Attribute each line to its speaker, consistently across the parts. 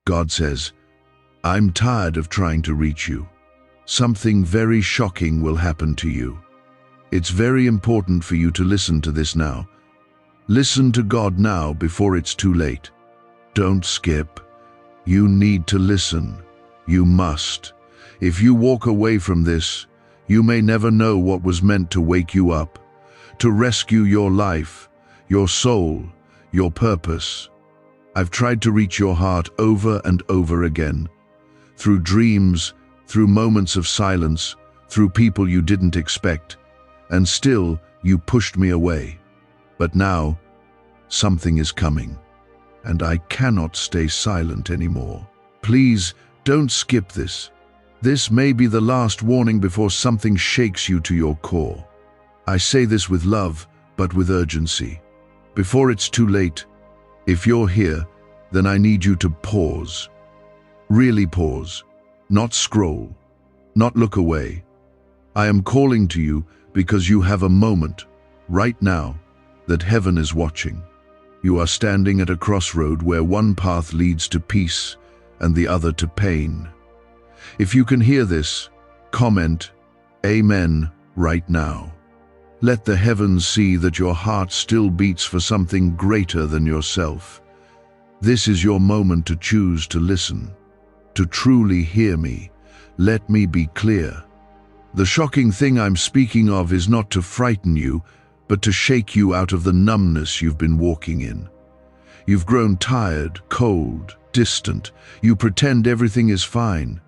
Speaker 1: God says, I'm tired of trying to reach you. Something very shocking will happen to you. It's very important for you to listen to this now. Listen to God now before it's too late. Don't skip. You need to listen. You must. If you walk away from this, you may never know what was meant to wake you up, to rescue your life, your soul, your purpose. I've tried to reach your heart over and over again, through dreams, through moments of silence, through people you didn't expect, and still you pushed me away. But now, something is coming, and I cannot stay silent anymore. Please, don't skip this. This may be the last warning before something shakes you to your core. I say this with love, but with urgency. Before it's too late, if you're here, then I need you to pause. Really pause. Not scroll. Not look away. I am calling to you because you have a moment, right now, that heaven is watching. You are standing at a crossroad where one path leads to peace and the other to pain. If you can hear this, comment, Amen, right now. Let the heavens see that your heart still beats for something greater than yourself. This is your moment to choose to listen, to truly hear me. Let me be clear. The shocking thing I'm speaking of is not to frighten you, but to shake you out of the numbness you've been walking in. You've grown tired, cold, distant. You pretend everything is fine.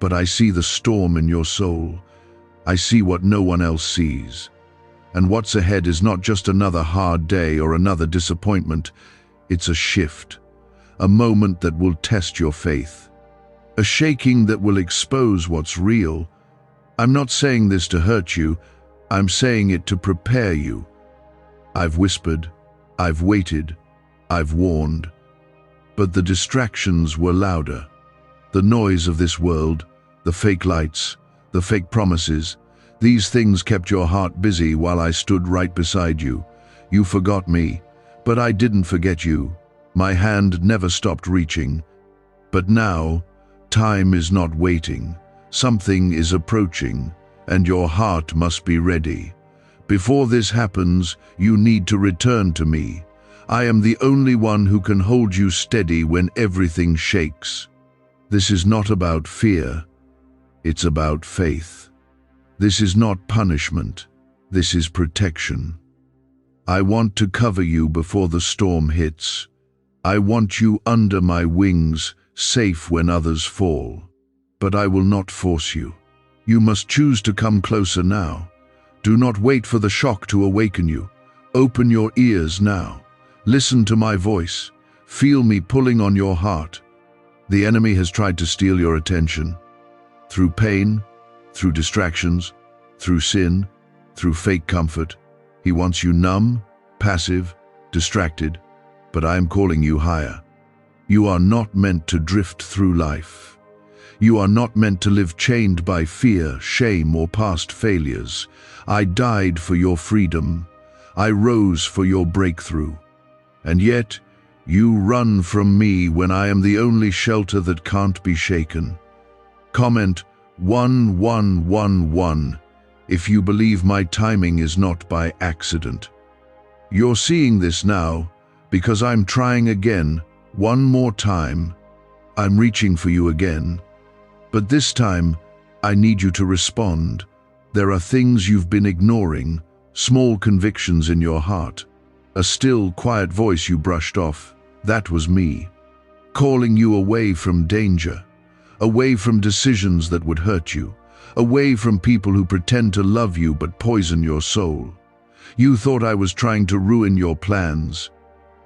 Speaker 1: But I see the storm in your soul. I see what no one else sees. And what's ahead is not just another hard day or another disappointment. It's a shift, a moment that will test your faith, a shaking that will expose what's real. I'm not saying this to hurt you. I'm saying it to prepare you. I've whispered, I've waited, I've warned. But the distractions were louder. The noise of this world, the fake lights, the fake promises, these things kept your heart busy while I stood right beside you. You forgot me, but I didn't forget you. My hand never stopped reaching. But now, time is not waiting. Something is approaching, and your heart must be ready. Before this happens, you need to return to me. I am the only one who can hold you steady when everything shakes. This is not about fear. It's about faith. This is not punishment. This is protection. I want to cover you before the storm hits. I want you under my wings, safe when others fall. But I will not force you. You must choose to come closer now. Do not wait for the shock to awaken you. Open your ears now. Listen to my voice. Feel me pulling on your heart. The enemy has tried to steal your attention. Through pain, through distractions, through sin, through fake comfort. He wants you numb, passive, distracted, but I am calling you higher. You are not meant to drift through life. You are not meant to live chained by fear, shame, or past failures. I died for your freedom. I rose for your breakthrough. And yet, you run from me when I am the only shelter that can't be shaken. Comment 1111 if you believe my timing is not by accident. You're seeing this now because I'm trying again, one more time. I'm reaching for you again. But this time, I need you to respond. There are things you've been ignoring, small convictions in your heart. A still, quiet voice you brushed off. That was me, calling you away from danger, away from decisions that would hurt you, away from people who pretend to love you but poison your soul. You thought I was trying to ruin your plans.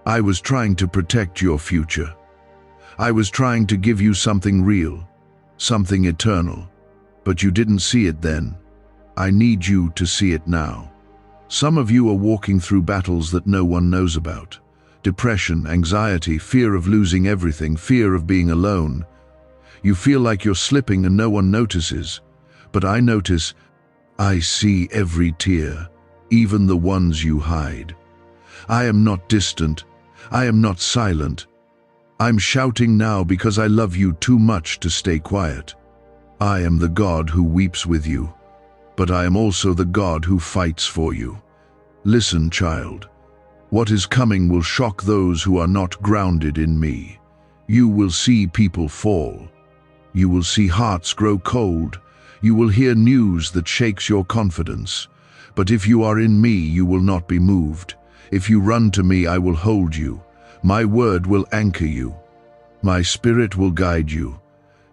Speaker 1: I was trying to protect your future. I was trying to give you something real, something eternal, but you didn't see it then. I need you to see it now. Some of you are walking through battles that no one knows about. Depression, anxiety, fear of losing everything, fear of being alone. You feel like you're slipping and no one notices. But I notice. I see every tear, even the ones you hide. I am not distant. I am not silent. I'm shouting now because I love you too much to stay quiet. I am the God who weeps with you, but I am also the God who fights for you. Listen, child. What is coming will shock those who are not grounded in me. You will see people fall. You will see hearts grow cold. You will hear news that shakes your confidence. But if you are in me, you will not be moved. If you run to me, I will hold you. My word will anchor you. My spirit will guide you.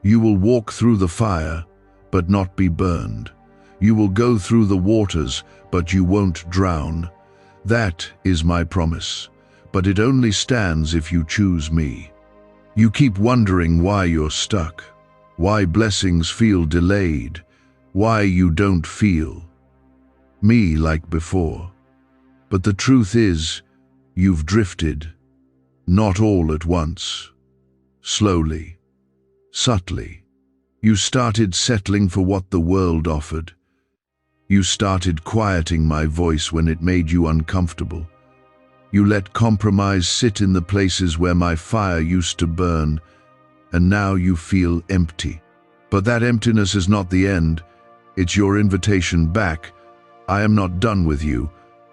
Speaker 1: You will walk through the fire, but not be burned. You will go through the waters, but you won't drown. That is my promise, but it only stands if you choose me. You keep wondering why you're stuck, why blessings feel delayed, why you don't feel me like before. But the truth is, you've drifted, not all at once. Slowly, subtly, you started settling for what the world offered. You started quieting my voice when it made you uncomfortable. You let compromise sit in the places where my fire used to burn, and now you feel empty. But that emptiness is not the end. It's your invitation back. I am not done with you.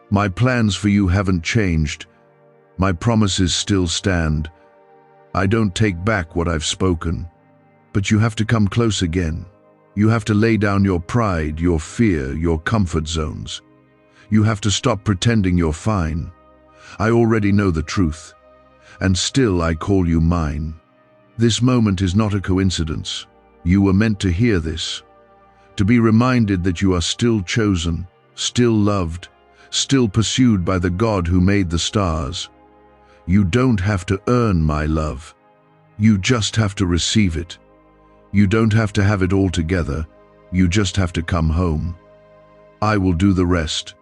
Speaker 1: My plans for you haven't changed. My promises still stand. I don't take back what I've spoken. But you have to come close again. You have to lay down your pride, your fear, your comfort zones. You have to stop pretending you're fine. I already know the truth, and still I call you mine. This moment is not a coincidence. You were meant to hear this, to be reminded that you are still chosen, still loved, still pursued by the God who made the stars. You don't have to earn my love. You just have to receive it. You don't have to have it all together. You just have to come home. I will do the rest.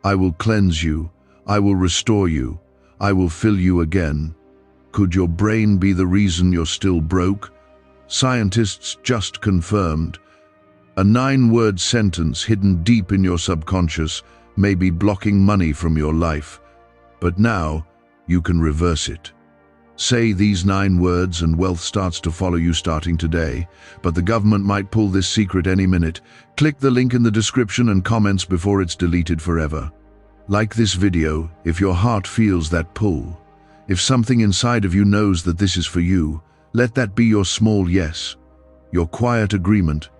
Speaker 1: I will cleanse you. I will restore you. I will fill you again. Could your brain be the reason you're still broke? Scientists just confirmed. A 9-word sentence hidden deep in your subconscious may be blocking money from your life. But now, you can reverse it. Say these 9 words and wealth starts to follow you starting today, but the government might pull this secret any minute. Click the link in the description and comments before it's deleted forever. Like this video if your heart feels that pull. If something inside of you knows that this is for you, let that be your small yes, your quiet agreement.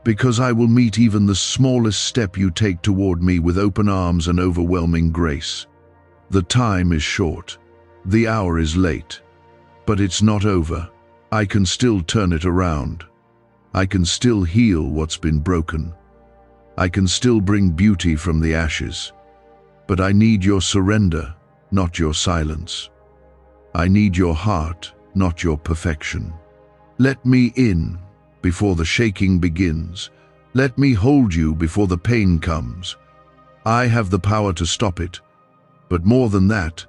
Speaker 1: Because I will meet even the smallest step you take toward me with open arms and overwhelming grace. The time is short. The hour is late, but it's not over. I can still turn it around. I can still heal what's been broken. I can still bring beauty from the ashes. But I need your surrender, not your silence. I need your heart, not your perfection. Let me in before the shaking begins. Let me hold you before the pain comes. I have the power to stop it, but more than that,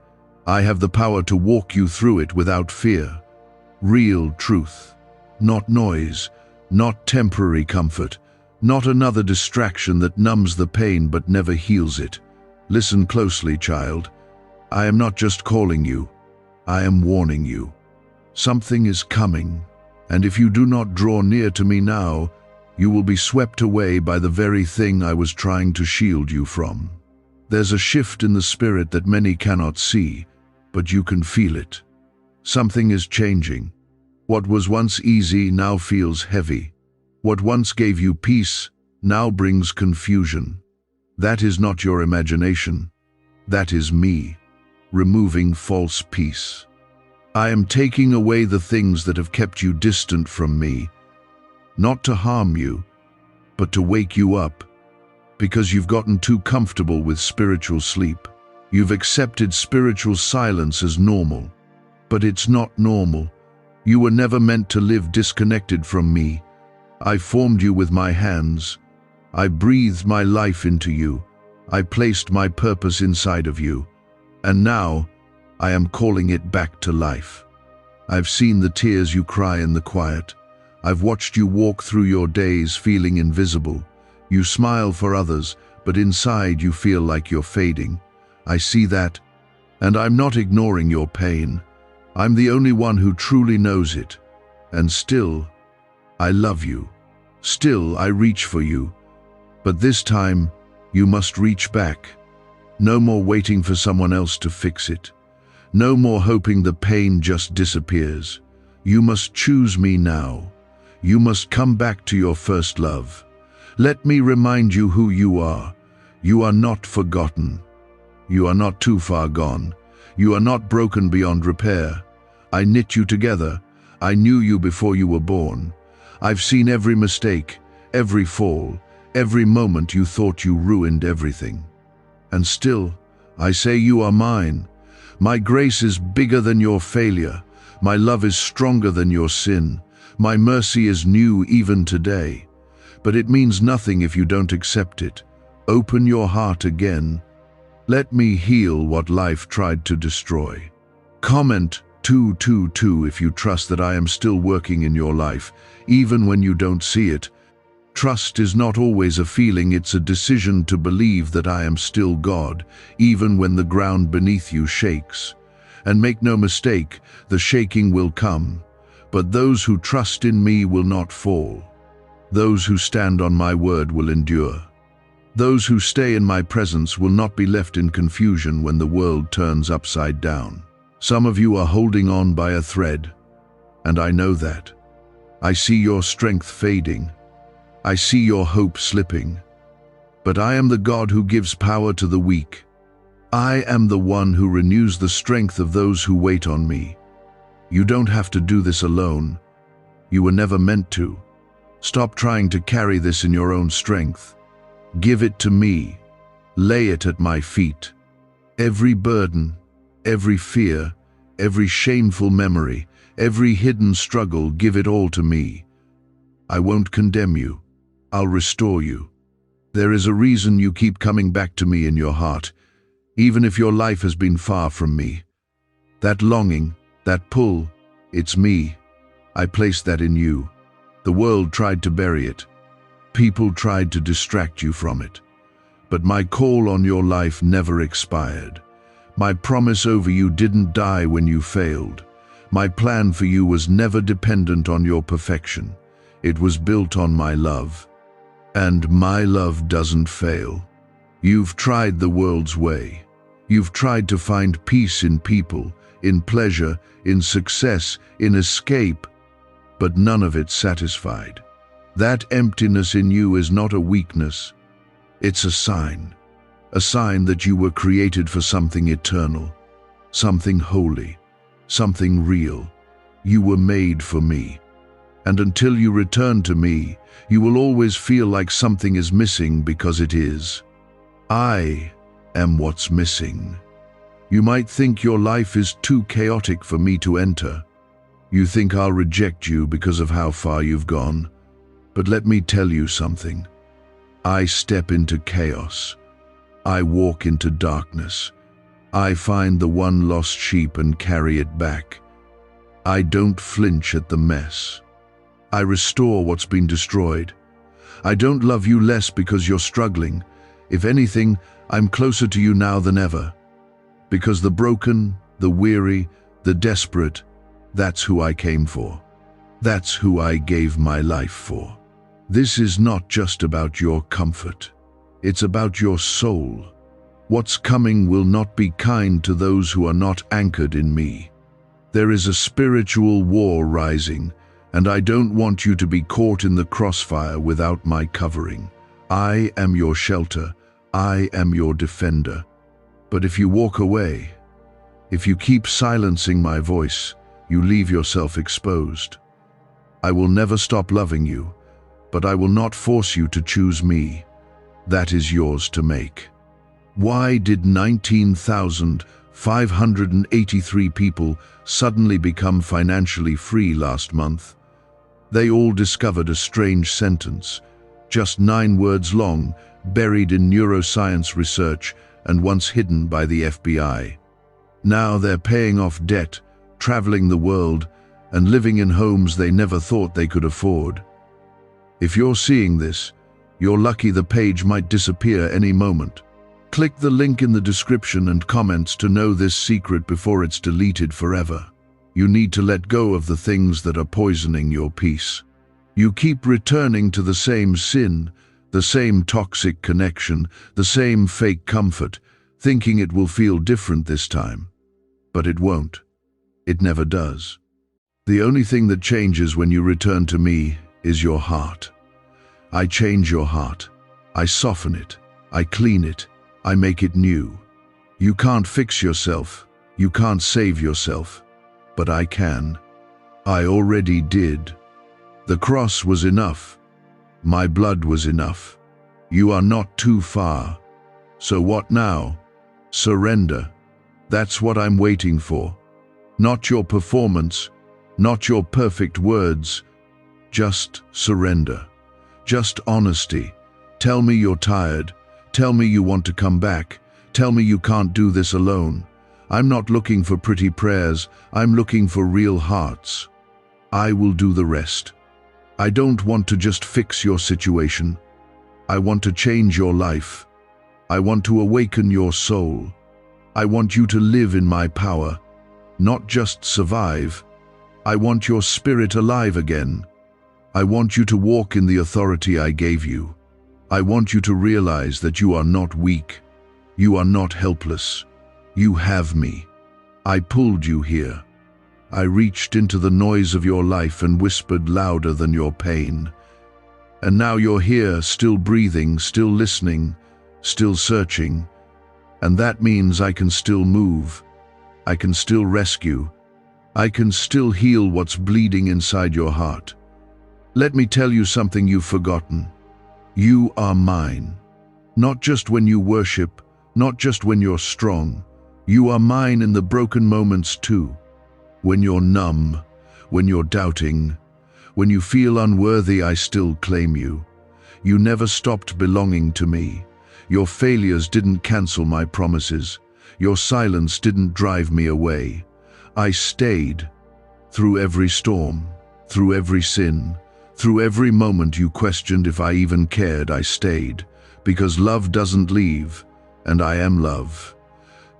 Speaker 1: I have the power to walk you through it without fear. Real truth, not noise, not temporary comfort, not another distraction that numbs the pain but never heals it. Listen closely, child. I am not just calling you, I am warning you. Something is coming, and if you do not draw near to me now, you will be swept away by the very thing I was trying to shield you from. There's a shift in the spirit that many cannot see, but you can feel it. Something is changing. What was once easy now feels heavy. What once gave you peace now brings confusion. That is not your imagination. That is me, removing false peace. I am taking away the things that have kept you distant from me, not to harm you, but to wake you up, because you've gotten too comfortable with spiritual sleep. You've accepted spiritual silence as normal, but it's not normal. You were never meant to live disconnected from me. I formed you with my hands. I breathed my life into you. I placed my purpose inside of you. And now, I am calling it back to life. I've seen the tears you cry in the quiet. I've watched you walk through your days feeling invisible. You smile for others, but inside you feel like you're fading. I see that, and I'm not ignoring your pain. I'm the only one who truly knows it. And still, I love you. Still, I reach for you. But this time, you must reach back. No more waiting for someone else to fix it. No more hoping the pain just disappears. You must choose me now. You must come back to your first love. Let me remind you who you are. You are not forgotten. You are not too far gone. You are not broken beyond repair. I knit you together. I knew you before you were born. I've seen every mistake, every fall, every moment you thought you ruined everything. And still, I say you are mine. My grace is bigger than your failure. My love is stronger than your sin. My mercy is new even today. But it means nothing if you don't accept it. Open your heart again. Let me heal what life tried to destroy. Comment 222 if you trust that I am still working in your life, even when you don't see it. Trust is not always a feeling, it's a decision to believe that I am still God, even when the ground beneath you shakes. And make no mistake, the shaking will come, but those who trust in me will not fall. Those who stand on my word will endure. Those who stay in my presence will not be left in confusion when the world turns upside down. Some of you are holding on by a thread, and I know that. I see your strength fading. I see your hope slipping. But I am the God who gives power to the weak. I am the one who renews the strength of those who wait on me. You don't have to do this alone. You were never meant to. Stop trying to carry this in your own strength. Give it to me. Lay it at my feet. Every burden, every fear, every shameful memory, every hidden struggle, give it all to me. I won't condemn you. I'll restore you. There is a reason you keep coming back to me in your heart, even if your life has been far from me. That longing, that pull, it's me. I placed that in you. The world tried to bury it. People tried to distract you from it. But my call on your life never expired. My promise over you didn't die when you failed. My plan for you was never dependent on your perfection. It was built on my love. And my love doesn't fail. You've tried the world's way. You've tried to find peace in people, in pleasure, in success, in escape, but none of it satisfied. That emptiness in you is not a weakness. It's a sign that you were created for something eternal, something holy, something real. You were made for me. And until you return to me, you will always feel like something is missing, because it is. I am what's missing. You might think your life is too chaotic for me to enter. You think I'll reject you because of how far you've gone. But let me tell you something. I step into chaos. I walk into darkness. I find the one lost sheep and carry it back. I don't flinch at the mess. I restore what's been destroyed. I don't love you less because you're struggling. If anything, I'm closer to you now than ever. Because the broken, the weary, the desperate, that's who I came for. That's who I gave my life for. This is not just about your comfort. It's about your soul. What's coming will not be kind to those who are not anchored in me. There is a spiritual war rising, and I don't want you to be caught in the crossfire without my covering. I am your shelter. I am your defender. But if you walk away, if you keep silencing my voice, you leave yourself exposed. I will never stop loving you, but I will not force you to choose me. That is yours to make. Why did 19,583 people suddenly become financially free last month? They all discovered a strange sentence, just 9 words long, buried in neuroscience research and once hidden by the FBI. Now they're paying off debt, traveling the world, and living in homes they never thought they could afford. If you're seeing this, you're lucky. The page might disappear any moment. Click the link in the description and comments to know this secret before it's deleted forever. You need to let go of the things that are poisoning your peace. You keep returning to the same sin, the same toxic connection, the same fake comfort, thinking it will feel different this time. But it won't. It never does. The only thing that changes when you return to me is your heart. I change your heart. I soften it. I clean it. I make it new. You can't fix yourself. You can't save yourself. But I can. I already did. The cross was enough. My blood was enough. You are not too far. So what now? Surrender. That's what I'm waiting for. Not your performance, not your perfect words. Just surrender. Just honesty. Tell me you're tired. Tell me you want to come back. Tell me you can't do this alone. I'm not looking for pretty prayers. I'm looking for real hearts. I will do the rest. I don't want to just fix your situation. I want to change your life. I want to awaken your soul. I want you to live in my power, not just survive. I want your spirit alive again. I want you to walk in the authority I gave you. I want you to realize that you are not weak. You are not helpless. You have me. I pulled you here. I reached into the noise of your life and whispered louder than your pain. And now you're here, still breathing, still listening, still searching. And that means I can still move. I can still rescue. I can still heal what's bleeding inside your heart. Let me tell you something you've forgotten. You are mine. Not just when you worship, not just when you're strong. You are mine in the broken moments too. When you're numb, when you're doubting, when you feel unworthy, I still claim you. You never stopped belonging to me. Your failures didn't cancel my promises. Your silence didn't drive me away. I stayed through every storm, through every sin, through every moment you questioned if I even cared. I stayed because love doesn't leave, and I am love.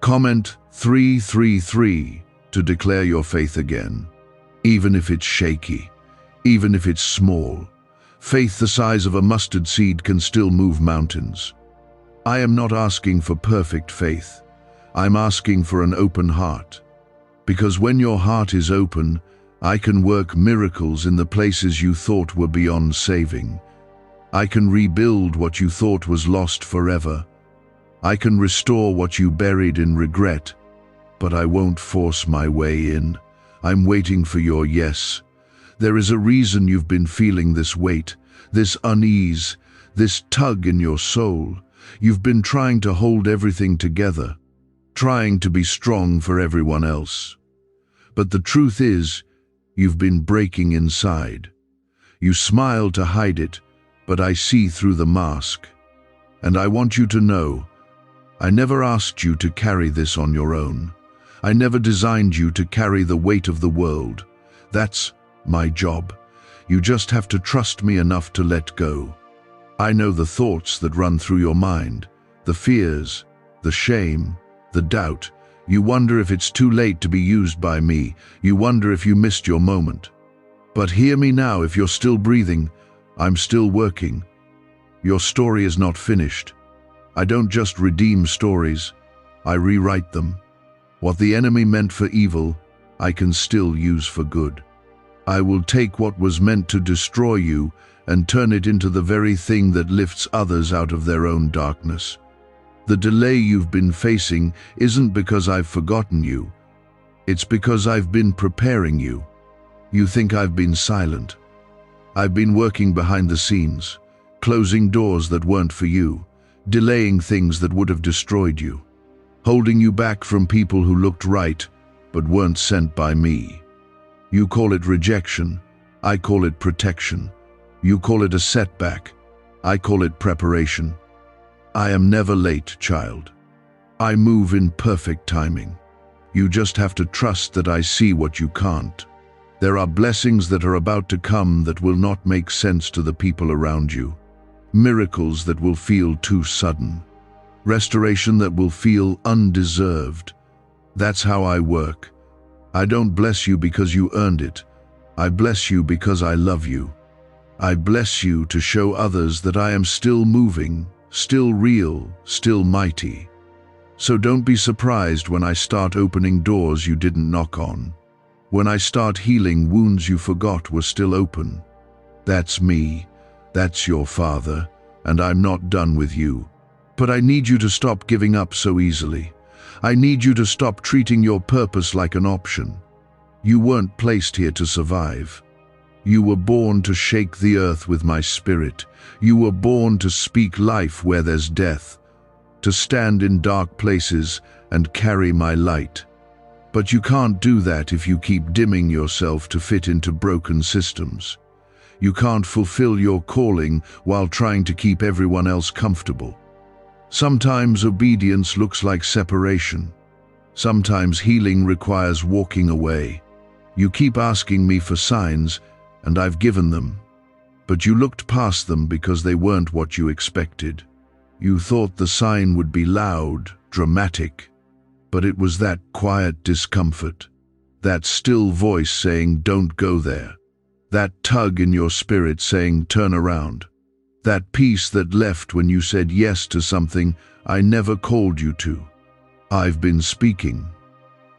Speaker 1: Comment 333 to declare your faith again. Even if it's shaky, even if it's small, faith the size of a mustard seed can still move mountains. I am not asking for perfect faith. I'm asking for an open heart. Because when your heart is open, I can work miracles in the places you thought were beyond saving. I can rebuild what you thought was lost forever. I can restore what you buried in regret. But I won't force my way in. I'm waiting for your yes. There is a reason you've been feeling this weight, this unease, this tug in your soul. You've been trying to hold everything together, trying to be strong for everyone else. But the truth is, you've been breaking inside. You smile to hide it, but I see through the mask. And I want you to know, I never asked you to carry this on your own. I never designed you to carry the weight of the world. That's my job. You just have to trust me enough to let go. I know the thoughts that run through your mind, the fears, the shame, the doubt. You wonder if it's too late to be used by me. You wonder if you missed your moment. But hear me now, if you're still breathing, I'm still working. Your story is not finished. I don't just redeem stories, I rewrite them. What the enemy meant for evil, I can still use for good. I will take what was meant to destroy you and turn it into the very thing that lifts others out of their own darkness. The delay you've been facing isn't because I've forgotten you. It's because I've been preparing you. You think I've been silent. I've been working behind the scenes, closing doors that weren't for you, delaying things that would have destroyed you, holding you back from people who looked right but weren't sent by me. You call it rejection, I call it protection. You call it a setback, I call it preparation. I am never late, child. I move in perfect timing. You just have to trust that I see what you can't. There are blessings that are about to come that will not make sense to the people around you. Miracles that will feel too sudden. Restoration that will feel undeserved. That's how I work. I don't bless you because you earned it. I bless you because I love you. I bless you to show others that I am still moving, still real, still mighty. So don't be surprised when I start opening doors you didn't knock on. When I start healing wounds you forgot were still open. That's me. That's your Father. And I'm not done with you. But I need you to stop giving up so easily. I need you to stop treating your purpose like an option. You weren't placed here to survive. You were born to shake the earth with my spirit. You were born to speak life where there's death, to stand in dark places and carry my light. But you can't do that if you keep dimming yourself to fit into broken systems. You can't fulfill your calling while trying to keep everyone else comfortable. Sometimes obedience looks like separation. Sometimes healing requires walking away. You keep asking me for signs, and I've given them. But you looked past them because they weren't what you expected. You thought the sign would be loud, dramatic, but it was that quiet discomfort, that still voice saying, "Don't go there," that tug in your spirit saying, "Turn around," that peace that left when you said yes to something I never called you to. I've been speaking.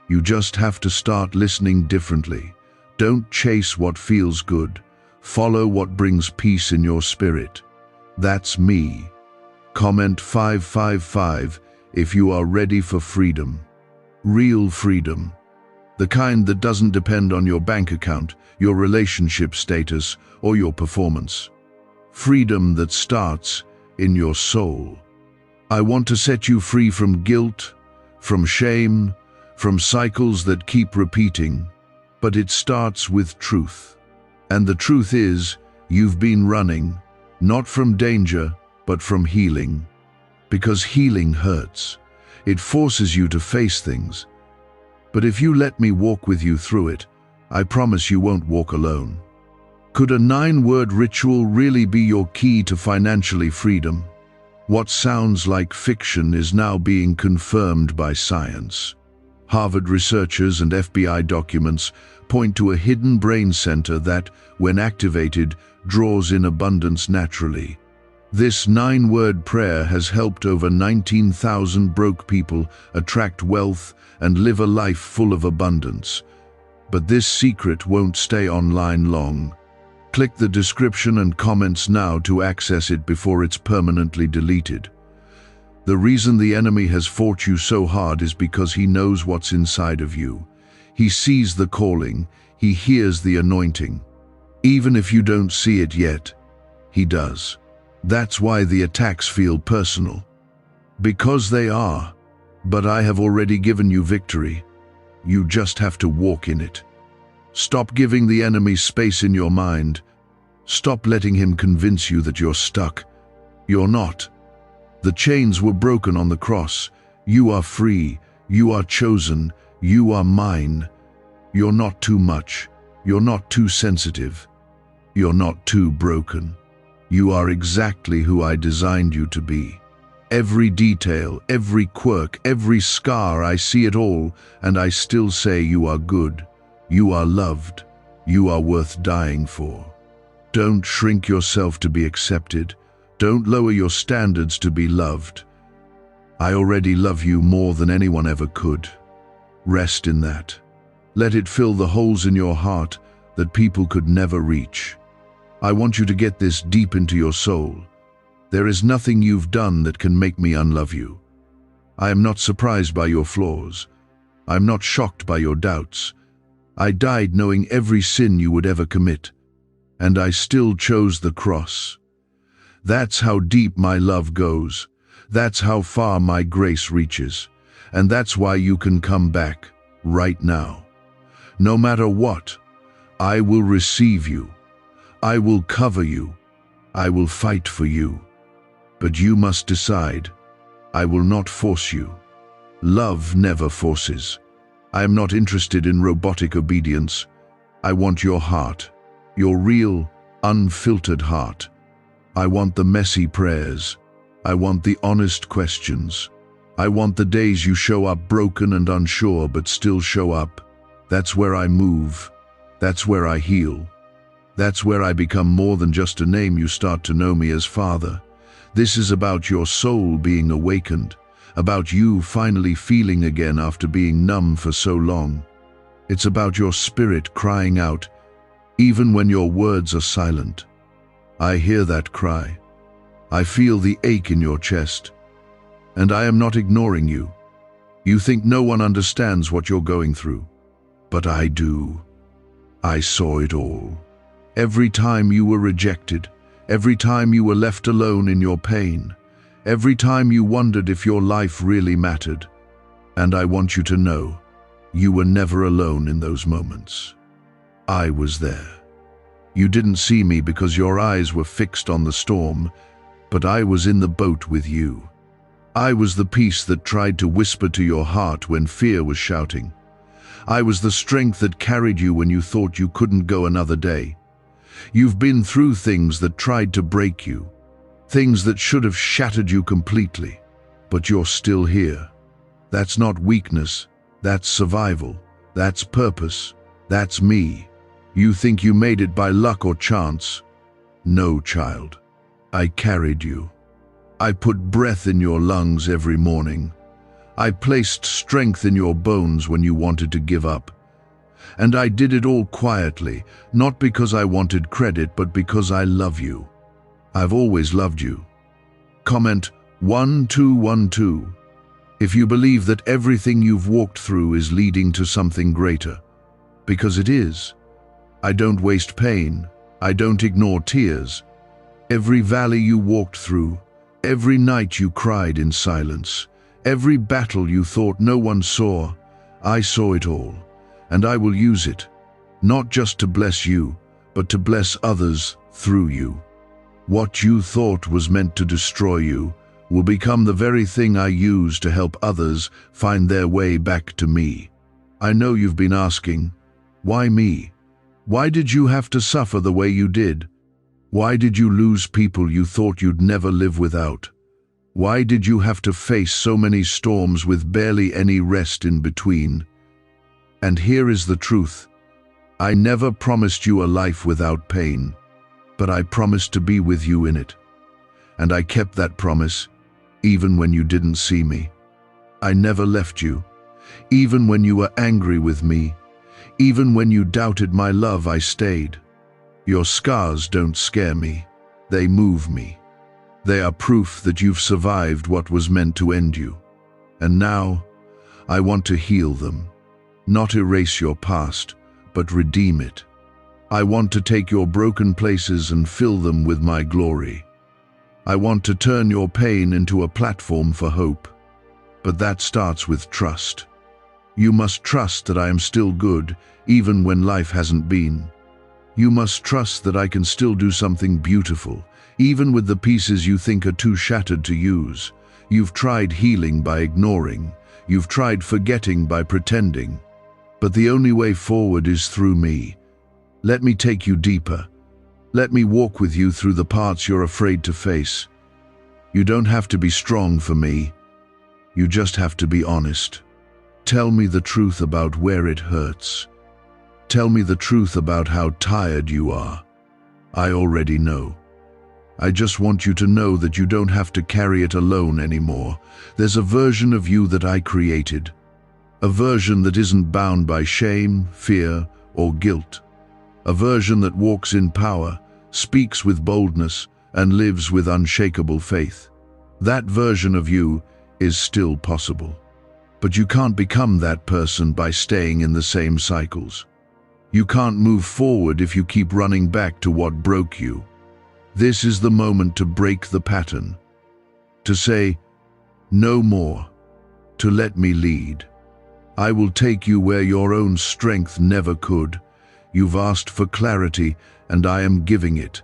Speaker 1: You just have to start listening differently. Don't chase what feels good. Follow what brings peace in your spirit. That's me. Comment 555 if you are ready for freedom. Real freedom. The kind that doesn't depend on your bank account, your relationship status, or your performance. Freedom that starts in your soul. I want to set you free from guilt, from shame, from cycles that keep repeating. But it starts with truth. And the truth is, you've been running, not from danger, but from healing. Because healing hurts. It forces you to face things. But if you let me walk with you through it, I promise you won't walk alone. Could a 9-word ritual really be your key to financially freedom? What sounds like fiction is now being confirmed by science. Harvard researchers and FBI documents point to a hidden brain center that, when activated, draws in abundance naturally. This 9-word prayer has helped over 19,000 broke people attract wealth and live a life full of abundance. But this secret won't stay online long. Click the description and comments now to access it before it's permanently deleted. The reason the enemy has fought you so hard is because he knows what's inside of you. He sees the calling, he hears the anointing. Even if you don't see it yet, he does. That's why the attacks feel personal. Because they are. But I have already given you victory. You just have to walk in it. Stop giving the enemy space in your mind. Stop letting him convince you that you're stuck. You're not. The chains were broken on the cross. You are free. You are chosen. You are mine. You're not too much. You're not too sensitive. You're not too broken. You are exactly who I designed you to be. Every detail, every quirk, every scar, I see it all, and I still say you are good. You are loved. You are worth dying for. Don't shrink yourself to be accepted. Don't lower your standards to be loved. I already love you more than anyone ever could. Rest in that. Let it fill the holes in your heart that people could never reach. I want you to get this deep into your soul. There is nothing you've done that can make me unlove you. I am not surprised by your flaws. I am not shocked by your doubts. I died knowing every sin you would ever commit, and I still chose the cross. That's how deep my love goes. That's how far my grace reaches. And that's why you can come back right now. No matter what, I will receive you. I will cover you. I will fight for you. But you must decide. I will not force you. Love never forces. I am not interested in robotic obedience. I want your heart, your real, unfiltered heart. I want the messy prayers. I want the honest questions. I want the days you show up broken and unsure but still show up. That's where I move. That's where I heal. That's where I become more than just a name. You start to know me as Father. This is about your soul being awakened, about you finally feeling again after being numb for so long. It's about your spirit crying out, even when your words are silent. I hear that cry. I feel the ache in your chest. And I am not ignoring you. You think no one understands what you're going through. But I do. I saw it all. Every time you were rejected, every time you were left alone in your pain, every time you wondered if your life really mattered. And I want you to know, you were never alone in those moments. I was there. You didn't see me because your eyes were fixed on the storm, but I was in the boat with you. I was the peace that tried to whisper to your heart when fear was shouting. I was the strength that carried you when you thought you couldn't go another day. You've been through things that tried to break you, things that should have shattered you completely, but you're still here. That's not weakness, that's survival, that's purpose, that's me. You think you made it by luck or chance? No, child. I carried you. I put breath in your lungs every morning. I placed strength in your bones when you wanted to give up. And I did it all quietly, not because I wanted credit, but because I love you. I've always loved you. Comment 1212 if you believe that everything you've walked through is leading to something greater. Because it is. I don't waste pain. I don't ignore tears. Every valley you walked through, every night you cried in silence, every battle you thought no one saw, I saw it all, and I will use it, not just to bless you, but to bless others through you. What you thought was meant to destroy you will become the very thing I use to help others find their way back to me. I know you've been asking, why me? Why did you have to suffer the way you did? Why did you lose people you thought you'd never live without? Why did you have to face so many storms with barely any rest in between? And here is the truth. I never promised you a life without pain, but I promised to be with you in it. And I kept that promise, even when you didn't see me. I never left you, even when you were angry with me, even when you doubted my love, I stayed. Your scars don't scare me, they move me. They are proof that you've survived what was meant to end you. And now, I want to heal them. Not erase your past, but redeem it. I want to take your broken places and fill them with my glory. I want to turn your pain into a platform for hope. But that starts with trust. You must trust that I am still good, even when life hasn't been. You must trust that I can still do something beautiful, even with the pieces you think are too shattered to use. You've tried healing by ignoring. You've tried forgetting by pretending. But the only way forward is through me. Let me take you deeper. Let me walk with you through the parts you're afraid to face. You don't have to be strong for me. You just have to be honest. Tell me the truth about where it hurts. Tell me the truth about how tired you are. I already know. I just want you to know that you don't have to carry it alone anymore. There's a version of you that I created. A version that isn't bound by shame, fear, or guilt. A version that walks in power, speaks with boldness, and lives with unshakable faith. That version of you is still possible. But you can't become that person by staying in the same cycles. You can't move forward if you keep running back to what broke you. This is the moment to break the pattern. To say, no more. To let me lead. I will take you where your own strength never could. You've asked for clarity, and I am giving it.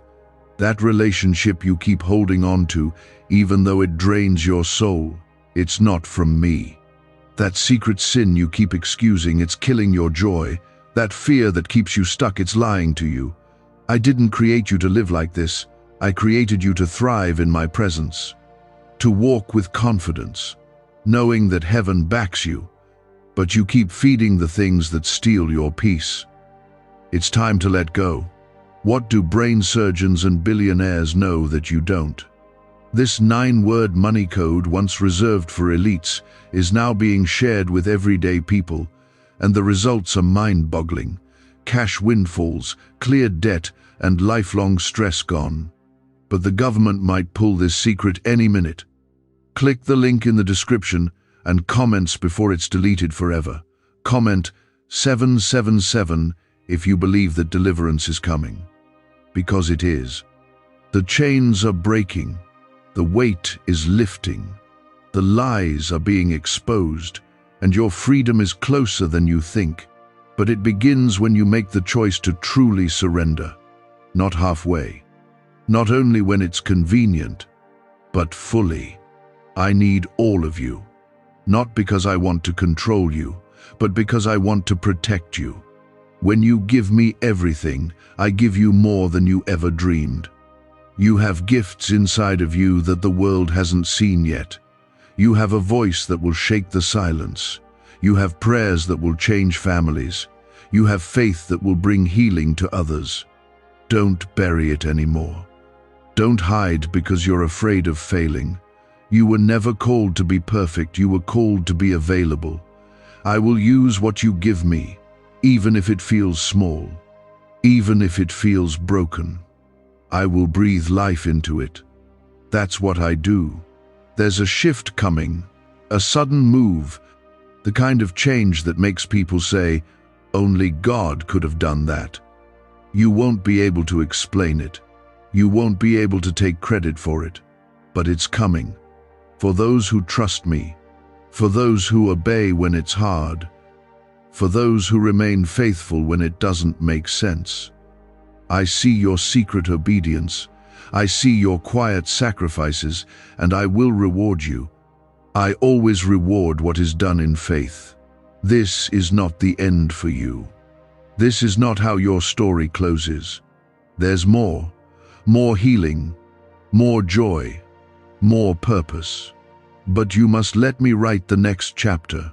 Speaker 1: That relationship you keep holding on to, even though it drains your soul, it's not from me. That secret sin you keep excusing, it's killing your joy. That fear that keeps you stuck, it's lying to you. I didn't create you to live like this. I created you to thrive in my presence. To walk with confidence, knowing that heaven backs you. but you keep feeding the things that steal your peace. It's time to let go. What do brain surgeons and billionaires know that you don't? This 9-word money code, once reserved for elites, is now being shared with everyday people, and the results are mind-boggling. Cash windfalls, cleared debt, and lifelong stress gone. But the government might pull this secret any minute. Click the link in the description and comments before it's deleted forever. Comment 777 if you believe that deliverance is coming. Because it is. The chains are breaking. The weight is lifting. The lies are being exposed, and your freedom is closer than you think. But it begins when you make the choice to truly surrender. Not halfway. Not only when it's convenient, but fully. I need all of you. Not because I want to control you, but because I want to protect you. When you give me everything, I give you more than you ever dreamed. You have gifts inside of you that the world hasn't seen yet. You have a voice that will shake the silence. You have prayers that will change families. You have faith that will bring healing to others. Don't bury it anymore. Don't hide because you're afraid of failing. You were never called to be perfect. You were called to be available. I will use what you give me, even if it feels small, even if it feels broken. I will breathe life into it. That's what I do. There's a shift coming, a sudden move, the kind of change that makes people say, only God could have done that. You won't be able to explain it. You won't be able to take credit for it. But it's coming. For those who trust me. For those who obey when it's hard. For those who remain faithful when it doesn't make sense. I see your secret obedience. I see your quiet sacrifices, and I will reward you. I always reward what is done in faith. This is not the end for you. This is not how your story closes. There's more healing, more joy, more purpose. But you must let me write the next chapter.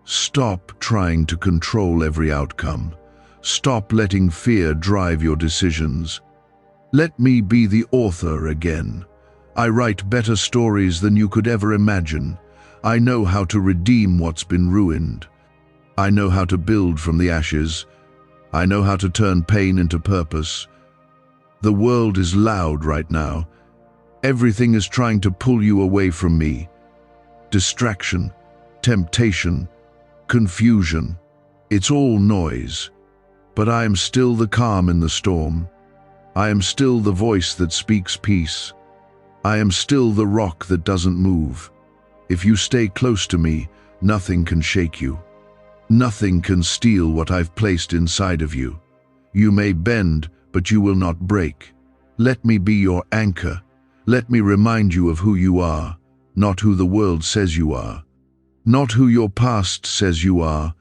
Speaker 1: Stop trying to control every outcome. Stop letting fear drive your decisions. Let me be the author again. I write better stories than you could ever imagine. I know how to redeem what's been ruined. I know how to build from the ashes. I know how to turn pain into purpose. The world is loud right now. Everything is trying to pull you away from me. Distraction, temptation, confusion. It's all noise. But I am still the calm in the storm. I am still the voice that speaks peace. I am still the rock that doesn't move. If you stay close to me, nothing can shake you. Nothing can steal what I've placed inside of you. You may bend, but you will not break. Let me be your anchor. Let me remind you of who you are, not who the world says you are. Not who your past says you are,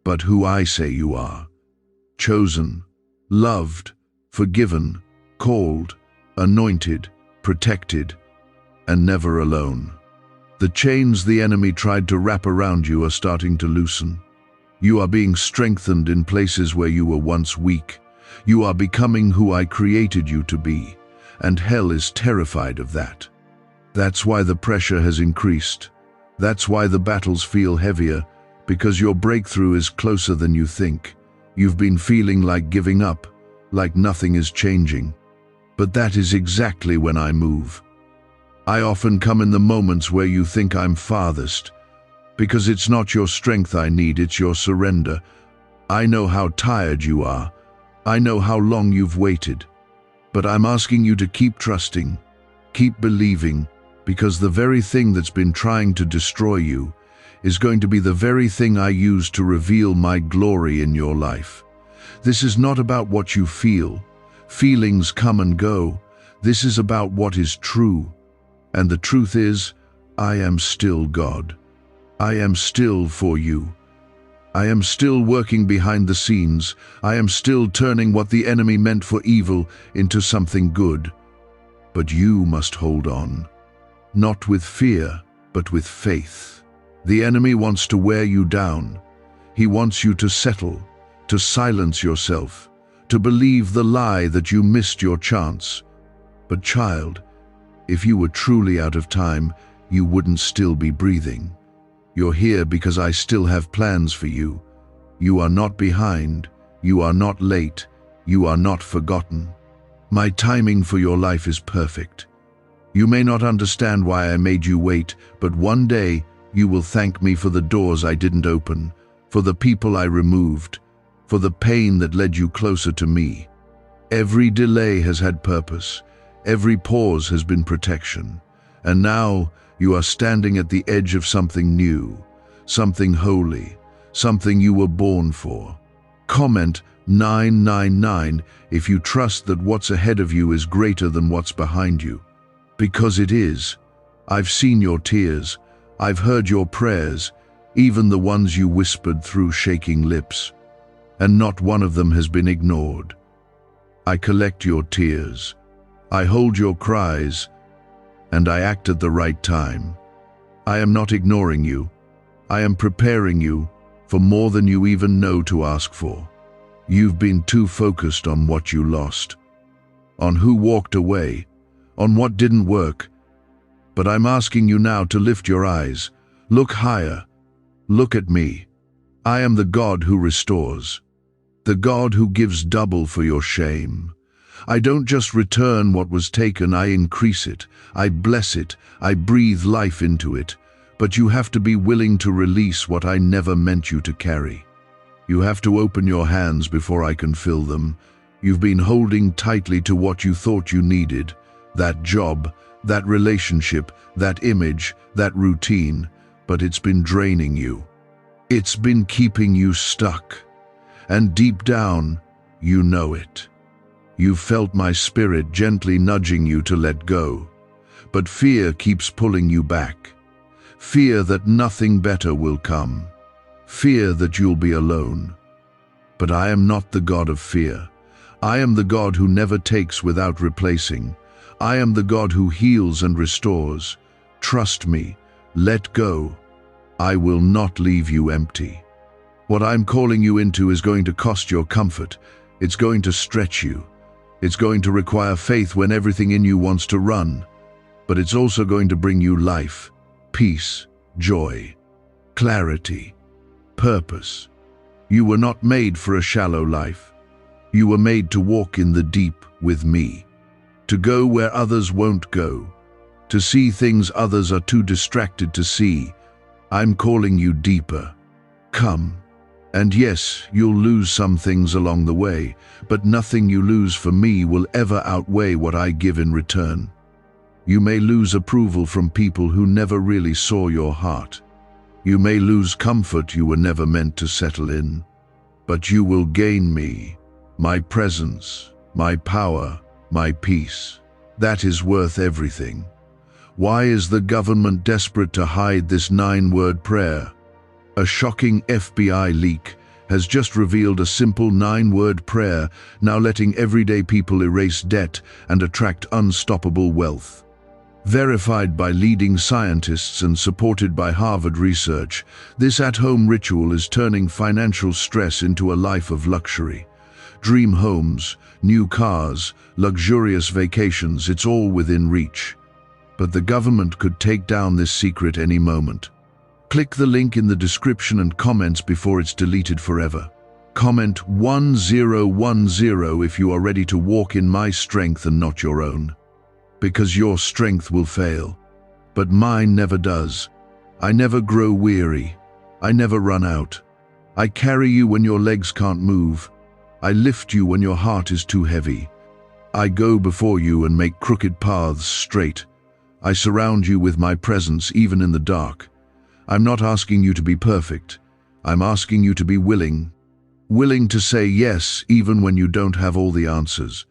Speaker 1: but who I say you are. Chosen, loved, forgiven, called, anointed, protected, and never alone. The chains the enemy tried to wrap around you are starting to loosen. You are being strengthened in places where you were once weak. You are becoming who I created you to be, and hell is terrified of that. That's why the pressure has increased. That's why the battles feel heavier, because your breakthrough is closer than you think. You've been feeling like giving up, like nothing is changing. But that is exactly when I move. I often come in the moments where you think I'm farthest, because it's not your strength I need, it's your surrender. I know how tired you are. I know how long you've waited. But I'm asking you to keep trusting, keep believing, because the very thing that's been trying to destroy you is going to be the very thing I use to reveal my glory in your life. This is not about what you feel. Feelings come and go. This is about what is true. And the truth is, I am still God. I am still for you. I am still working behind the scenes. I am still turning what the enemy meant for evil into something good. But you must hold on. Not with fear, but with faith. The enemy wants to wear you down. He wants you to settle, to silence yourself, to believe the lie that you missed your chance. But child, if you were truly out of time, you wouldn't still be breathing. You're here because I still have plans for you. You are not behind. You are not late. You are not forgotten. My timing for your life is perfect. You may not understand why I made you wait, but one day you will thank me for the doors I didn't open, for the people I removed, for the pain that led you closer to me. Every delay has had purpose. Every pause has been protection. And now you are standing at the edge of something new, something holy, something you were born for. Comment 999 if you trust that what's ahead of you is greater than what's behind you. Because it is. I've seen your tears. I've heard your prayers, even the ones you whispered through shaking lips. And not one of them has been ignored. I collect your tears. I hold your cries, and I act at the right time. I am not ignoring you. I am preparing you for more than you even know to ask for. You've been too focused on what you lost, on who walked away, on what didn't work. But I'm asking you now to lift your eyes. Look higher. Look at me. I am the God who restores, the God who gives double for your shame. I don't just return what was taken, I increase it, I bless it, I breathe life into it. But you have to be willing to release what I never meant you to carry. You have to open your hands before I can fill them. You've been holding tightly to what you thought you needed, that job, that relationship, that image, that routine, but it's been draining you. It's been keeping you stuck. And deep down, you know it. You've felt my spirit gently nudging you to let go. But fear keeps pulling you back. Fear that nothing better will come. Fear that you'll be alone. But I am not the God of fear. I am the God who never takes without replacing. I am the God who heals and restores. Trust me. Let go. I will not leave you empty. What I'm calling you into is going to cost your comfort. It's going to stretch you. It's going to require faith when everything in you wants to run. But it's also going to bring you life, peace, joy, clarity, purpose. You were not made for a shallow life. You were made to walk in the deep with me, to go where others won't go, to see things others are too distracted to see. I'm calling you deeper. Come. And yes, you'll lose some things along the way, but nothing you lose for me will ever outweigh what I give in return. You may lose approval from people who never really saw your heart. You may lose comfort you were never meant to settle in. But you will gain me, my presence, my power, my peace. That is worth everything. Why is the government desperate to hide this 9-word prayer? A shocking FBI leak has just revealed a simple 9-word prayer now letting everyday people erase debt and attract unstoppable wealth. Verified by leading scientists and supported by Harvard research, this at-home ritual is turning financial stress into a life of luxury. Dream homes, new cars, luxurious vacations, it's all within reach. But the government could take down this secret any moment. Click the link in the description and comments before it's deleted forever. Comment 1010 if you are ready to walk in my strength and not your own. Because your strength will fail, but mine never does. I never grow weary. I never run out. I carry you when your legs can't move. I lift you when your heart is too heavy. I go before you and make crooked paths straight. I surround you with my presence even in the dark. I'm not asking you to be perfect. I'm asking you to be willing. Willing to say yes even when you don't have all the answers.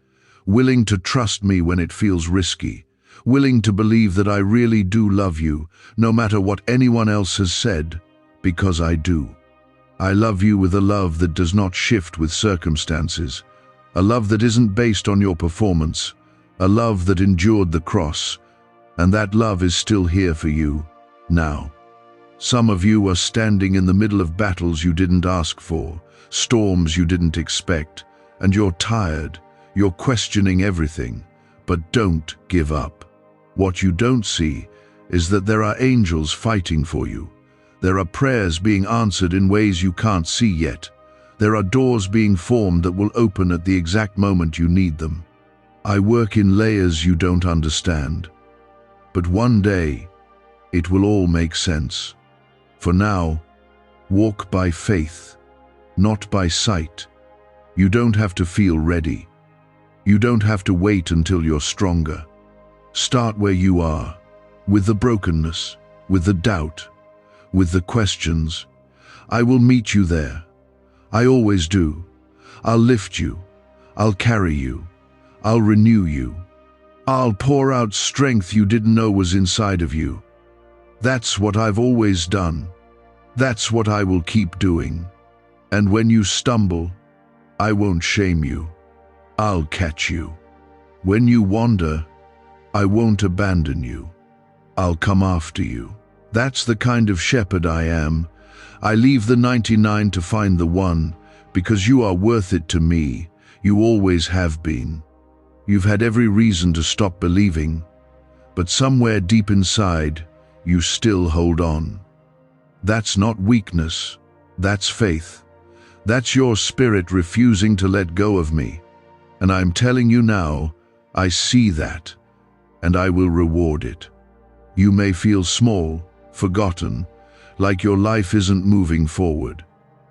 Speaker 1: Willing to trust me when it feels risky. Willing to believe that I really do love you, no matter what anyone else has said, because I do. I love you with a love that does not shift with circumstances. A love that isn't based on your performance. A love that endured the cross. And that love is still here for you, now. Some of you are standing in the middle of battles you didn't ask for, storms you didn't expect, and you're tired, you're questioning everything, but don't give up. What you don't see is that there are angels fighting for you. There are prayers being answered in ways you can't see yet. There are doors being formed that will open at the exact moment you need them. I work in layers you don't understand, but one day it will all make sense. For now, walk by faith, not by sight. You don't have to feel ready. You don't have to wait until you're stronger. Start where you are, with the brokenness, with the doubt, with the questions. I will meet you there. I always do. I'll lift you. I'll carry you. I'll renew you. I'll pour out strength you didn't know was inside of you. That's what I've always done. That's what I will keep doing. And when you stumble, I won't shame you. I'll catch you. When you wander, I won't abandon you. I'll come after you. That's the kind of shepherd I am. I leave the 99 to find the one, because you are worth it to me. You always have been. You've had every reason to stop believing, but somewhere deep inside, you still hold on. That's not weakness, that's faith. That's your spirit refusing to let go of me. And I'm telling you now, I see that, and I will reward it. You may feel small, forgotten, like your life isn't moving forward.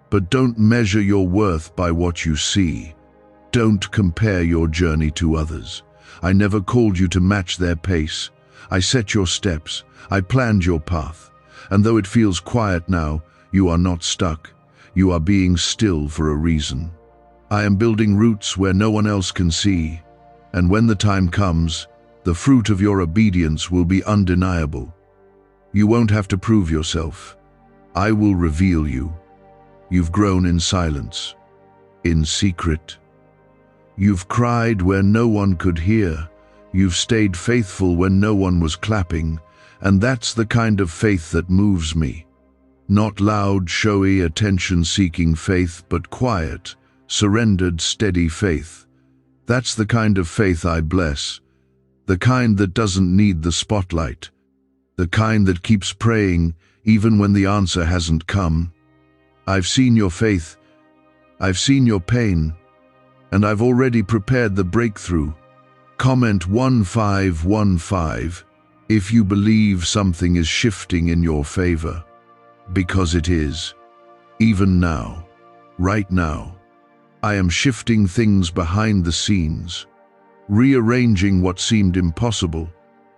Speaker 1: But don't measure your worth by what you see. Don't compare your journey to others. I never called you to match their pace. I set your steps. I planned your path. And though it feels quiet now, you are not stuck. You are being still for a reason. I am building roots where no one else can see. And when the time comes, the fruit of your obedience will be undeniable. You won't have to prove yourself. I will reveal you. You've grown in silence, in secret. You've cried where no one could hear. You've stayed faithful when no one was clapping. And that's the kind of faith that moves me. Not loud, showy, attention-seeking faith, but quiet, surrendered, steady faith. That's the kind of faith I bless. The kind that doesn't need the spotlight. The kind that keeps praying even when the answer hasn't come. I've seen your faith. I've seen your pain. And I've already prepared the breakthrough. Comment 1515 if you believe something is shifting in your favor. Because it is. Even now. Right now. I am shifting things behind the scenes. Rearranging what seemed impossible.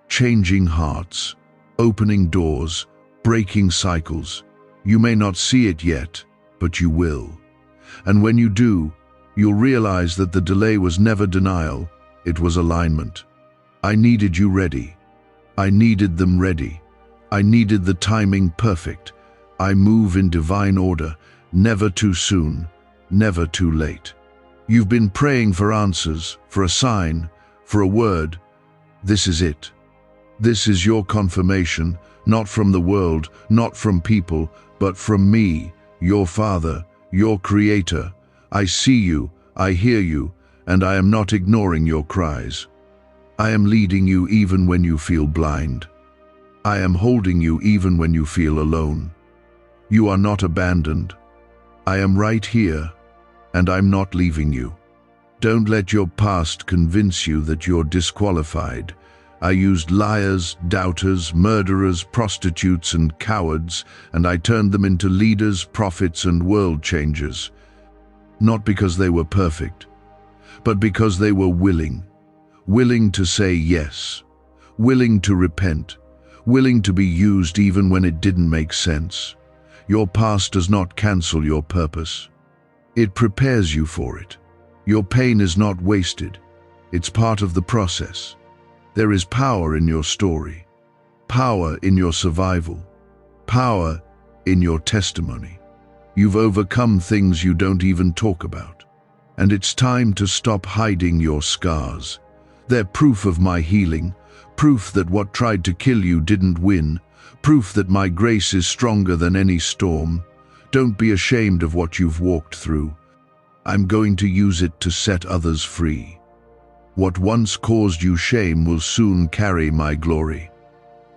Speaker 1: Changing hearts. Opening doors. Breaking cycles. You may not see it yet, but you will. And when you do, you'll realize that the delay was never denial, it was alignment. I needed you ready. I needed them ready. I needed the timing perfect. I move in divine order, never too soon, never too late. You've been praying for answers, for a sign, for a word. This is it. This is your confirmation, not from the world, not from people, but from me, your Father, your Creator. I see you, I hear you, and I am not ignoring your cries. I am leading you even when you feel blind. I am holding you even when you feel alone. You are not abandoned. I am right here, and I'm not leaving you. Don't let your past convince you that you're disqualified. I used liars, doubters, murderers, prostitutes, and cowards, and I turned them into leaders, prophets, and world changers. Not because they were perfect, but because they were willing to say yes, willing to repent, willing to be used even when it didn't make sense. Your past does not cancel your purpose. It prepares you for it. Your pain is not wasted. It's part of the process. There is power in your story, power in your survival, power in your testimony. You've overcome things you don't even talk about. And it's time to stop hiding your scars. They're proof of my healing, proof that what tried to kill you didn't win, proof that my grace is stronger than any storm. Don't be ashamed of what you've walked through. I'm going to use it to set others free. What once caused you shame will soon carry my glory.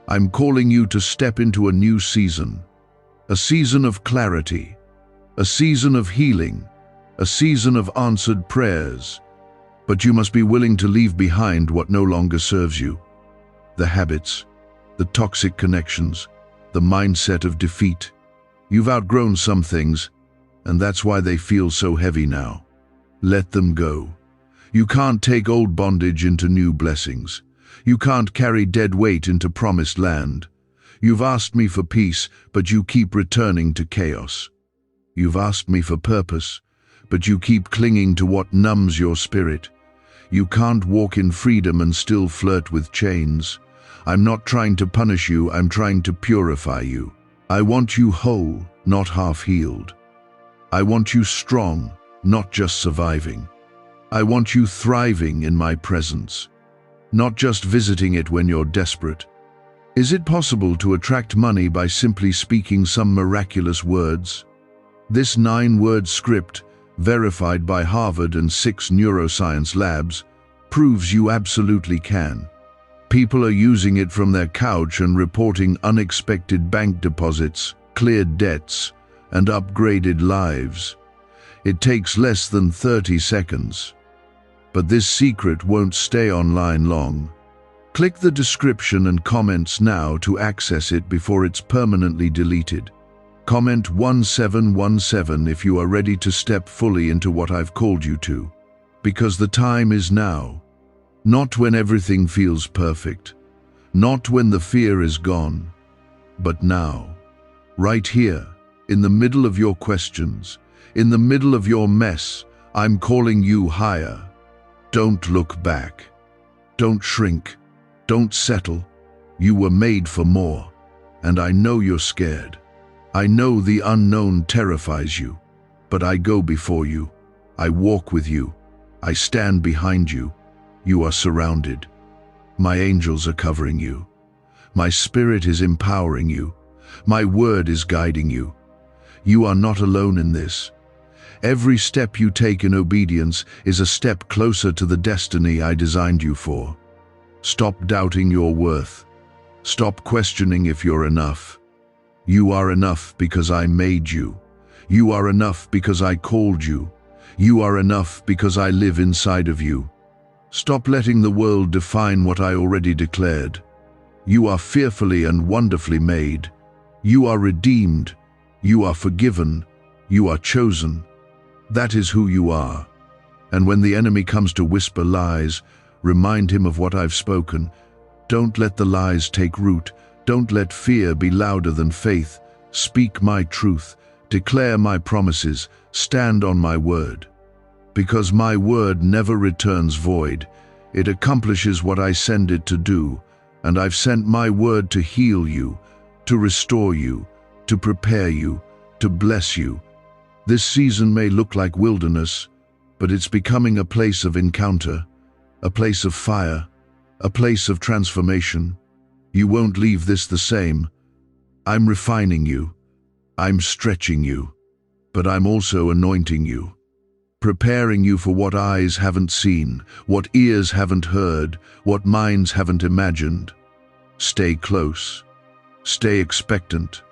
Speaker 1: I'm calling you to step into a new season, a season of clarity, a season of healing, a season of answered prayers. But you must be willing to leave behind what no longer serves you. The habits, the toxic connections, the mindset of defeat. You've outgrown some things, and that's why they feel so heavy now. Let them go. You can't take old bondage into new blessings. You can't carry dead weight into promised land. You've asked me for peace, but you keep returning to chaos. You've asked me for purpose, but you keep clinging to what numbs your spirit. You can't walk in freedom and still flirt with chains. I'm not trying to punish you, I'm trying to purify you. I want you whole, not half-healed. I want you strong, not just surviving. I want you thriving in my presence, not just visiting it when you're desperate. Is it possible to attract money by simply speaking some miraculous words? This 9-word script, verified by Harvard and 6 neuroscience labs, proves you absolutely can. People are using it from their couch and reporting unexpected bank deposits, cleared debts, and upgraded lives. It takes less than 30 seconds. But this secret won't stay online long. Click the description and comments now to access it before it's permanently deleted. Comment 1717 if you are ready to step fully into what I've called you to. Because the time is now. Not when everything feels perfect. Not when the fear is gone. But now. Right here, in the middle of your questions, in the middle of your mess, I'm calling you higher. Don't look back. Don't shrink. Don't settle. You were made for more. And I know you're scared. I know the unknown terrifies you. But I go before you. I walk with you. I stand behind you. You are surrounded. My angels are covering you. My spirit is empowering you. My word is guiding you. You are not alone in this. Every step you take in obedience is a step closer to the destiny I designed you for. Stop doubting your worth. Stop questioning if you're enough. You are enough because I made you. You are enough because I called you. You are enough because I live inside of you. Stop letting the world define what I already declared. You are fearfully and wonderfully made. You are redeemed. You are forgiven. You are chosen. That is who you are. And when the enemy comes to whisper lies, remind him of what I've spoken. Don't let the lies take root. Don't let fear be louder than faith. Speak my truth. Declare my promises. Stand on my word. Because my word never returns void. It accomplishes what I send it to do. And I've sent my word to heal you, to restore you, to prepare you, to bless you. This season may look like wilderness, but it's becoming a place of encounter, a place of fire, a place of transformation. You won't leave this the same. I'm refining you. I'm stretching you. But I'm also anointing you, preparing you for what eyes haven't seen, what ears haven't heard, what minds haven't imagined. Stay close. Stay expectant.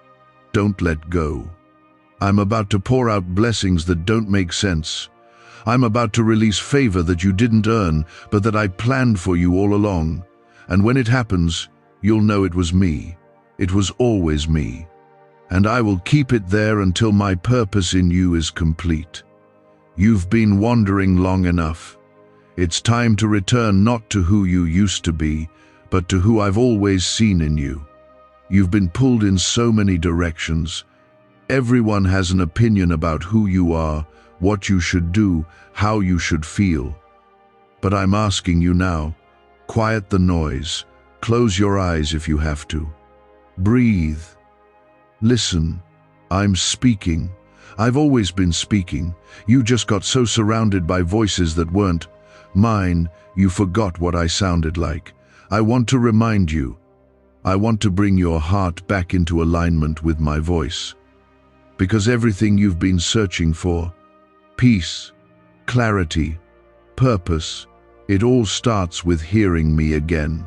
Speaker 1: Don't let go. I'm about to pour out blessings that don't make sense. I'm about to release favor that you didn't earn, but that I planned for you all along. And when it happens, you'll know it was me. It was always me. And I will keep it there until my purpose in you is complete. You've been wandering long enough. It's time to return not to who you used to be, but to who I've always seen in you. You've been pulled in so many directions. Everyone has an opinion about who you are, what you should do, how you should feel. But I'm asking you now, quiet the noise. Close your eyes if you have to. Breathe. Listen. I'm speaking. I've always been speaking. You just got so surrounded by voices that weren't mine, you forgot what I sounded like. I want to remind you. I want to bring your heart back into alignment with my voice. Because everything you've been searching for, peace, clarity, purpose, it all starts with hearing me again.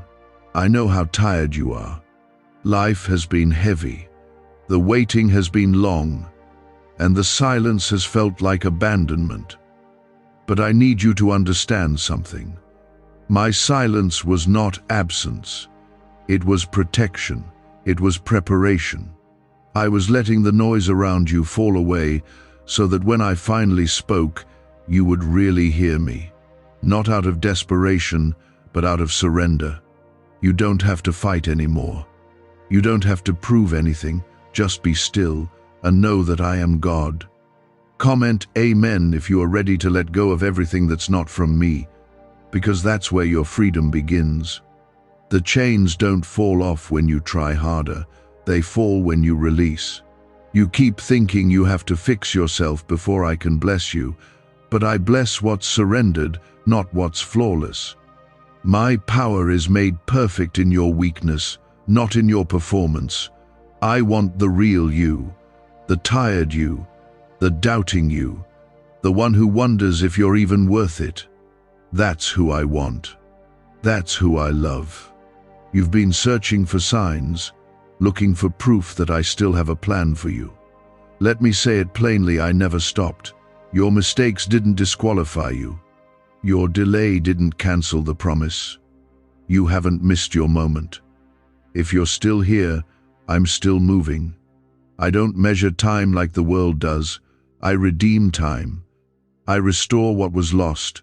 Speaker 1: I know how tired you are. Life has been heavy. The waiting has been long, and the silence has felt like abandonment. But I need you to understand something. My silence was not absence. It was protection. It was preparation. I was letting the noise around you fall away so that when I finally spoke, you would really hear me. Not out of desperation, but out of surrender. You don't have to fight anymore. You don't have to prove anything. Just be still and know that I am God. Comment Amen if you are ready to let go of everything that's not from me, because that's where your freedom begins. The chains don't fall off when you try harder. They fall when you release. You keep thinking you have to fix yourself before I can bless you, but I bless what's surrendered, not what's flawless. My power is made perfect in your weakness, not in your performance. I want the real you, the tired you, the doubting you, the one who wonders if you're even worth it. That's who I want. That's who I love. You've been searching for signs, looking for proof that I still have a plan for you. Let me say it plainly, I never stopped. Your mistakes didn't disqualify you. Your delay didn't cancel the promise. You haven't missed your moment. If you're still here, I'm still moving. I don't measure time like the world does. I redeem time. I restore what was lost.